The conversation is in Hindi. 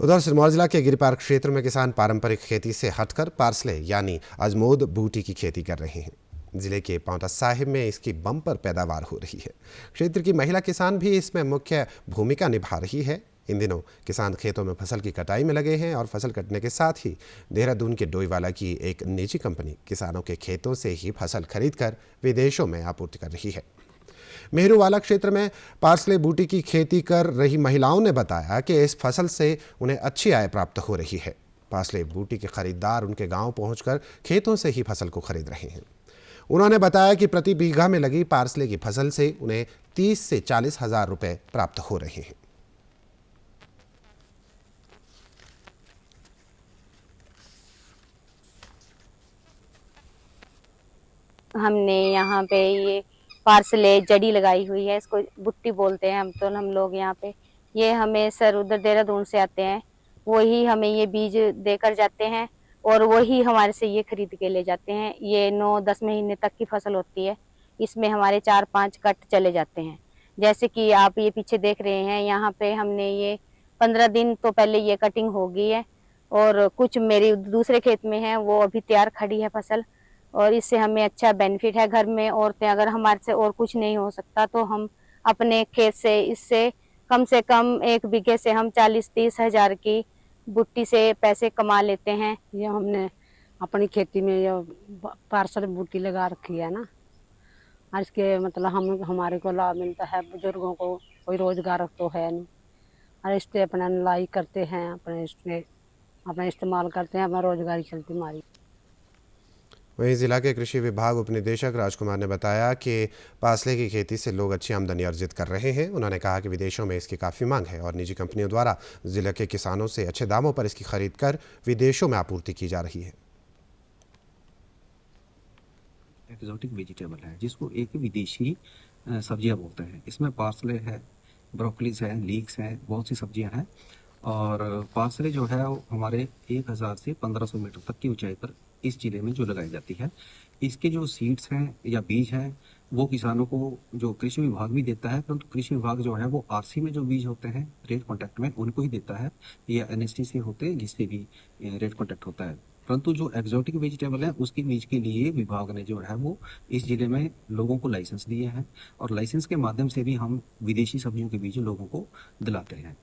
उधर सिरमौर जिला के गिरिपार क्षेत्र में किसान पारंपरिक खेती से हटकर पार्सले यानी अजमोद बूटी की खेती कर रहे हैं। जिले के पांवटा साहिब में इसकी बम्पर पैदावार हो रही है। क्षेत्र की महिला किसान भी इसमें मुख्य भूमिका निभा रही है। इन दिनों किसान खेतों में फसल की कटाई में लगे हैं और फसल कटने के साथ ही देहरादून के डोईवाला की एक निजी कंपनी किसानों के खेतों से ही फसल खरीदकर विदेशों में आपूर्ति कर रही है। मेहरूवाला क्षेत्र में पार्सले बूटी की खेती कर रही महिलाओं ने बताया कि इस फसल से उन्हें अच्छी आय प्राप्त हो रही है। पार्सले बूटी के खरीदार उनके गांव पहुंचकर खेतों से ही फसल को खरीद रहे हैं। उन्होंने बताया कि प्रति बीघा में लगी पार्सले की फसल से उन्हें 30 से 40 हजार रुपए प्राप्त हो रहे हैं। हमने यहाँ पे ये पार्सले जड़ी लगाई हुई है, इसको बुट्टी बोलते हैं हम लोग यहाँ पे। ये हमें सर उधर देहरादून से आते हैं, वही हमें ये बीज देकर जाते हैं और वही हमारे से ये खरीद के ले जाते हैं। ये 9-10 महीने तक की फसल होती है, इसमें हमारे 4-5 कट चले जाते हैं। जैसे कि आप ये पीछे देख रहे हैं, यहाँ पे हमने ये 15 दिन तो पहले ये कटिंग हो गई है और कुछ मेरी दूसरे खेत में है, वो अभी तैयार खड़ी है फसल। और इससे हमें अच्छा बेनिफिट है। घर में औरतें अगर हमारे से और कुछ नहीं हो सकता तो हम अपने खेत से कम 1 बीघे से हम 40-30 हजार की बुट्टी से पैसे कमा लेते हैं। ये हमने अपनी खेती में ये पार्सल बूटी लगा रखी है ना, और इसके मतलब हमारे को लाभ मिलता है। बुजुर्गों को कोई रोजगार तो है नहीं, और इससे अपना लाई करते हैं, अपना इस्तेमाल करते हैं, अपना रोजगारी चलती हमारी। वहीं जिला के कृषि विभाग उपनिदेशक राजकुमार ने बताया कि पार्सले की खेती से लोग अच्छी आमदनी अर्जित कर रहे हैं। उन्होंने कहा कि विदेशों में इसकी काफ़ी मांग है और निजी कंपनियों द्वारा जिले के किसानों से अच्छे दामों पर इसकी खरीद कर विदेशों में आपूर्ति की जा रही है। एक्सोटिक वेजिटेबल है जिसको एक विदेशी सब्जियां बोलते हैं। इसमें पार्सले है, ब्रोकलीज है, लीक्स है, बहुत सी सब्जियां हैं। और पार्सले जो है वो हमारे 1000 से 1500 मीटर तक की ऊंचाई पर इस जिले में जो लगाई जाती है। इसके जो सीड्स हैं या बीज हैं वो किसानों को जो कृषि विभाग भी देता है, परंतु कृषि विभाग जो है वो आरसी में जो बीज होते हैं रेट कॉन्ट्रैक्ट में उनको ही देता है, या एनएसटी से होते हैं जिससे भी रेट कॉन्ट्रैक्ट होता है। परंतु जो एक्सोटिक वेजिटेबल है उसके बीज के लिए विभाग ने जो है वो इस जिले में लोगों को लाइसेंस दिए हैं, और लाइसेंस के माध्यम से भी हम विदेशी सब्जियों के बीज लोगों को दिलाते हैं।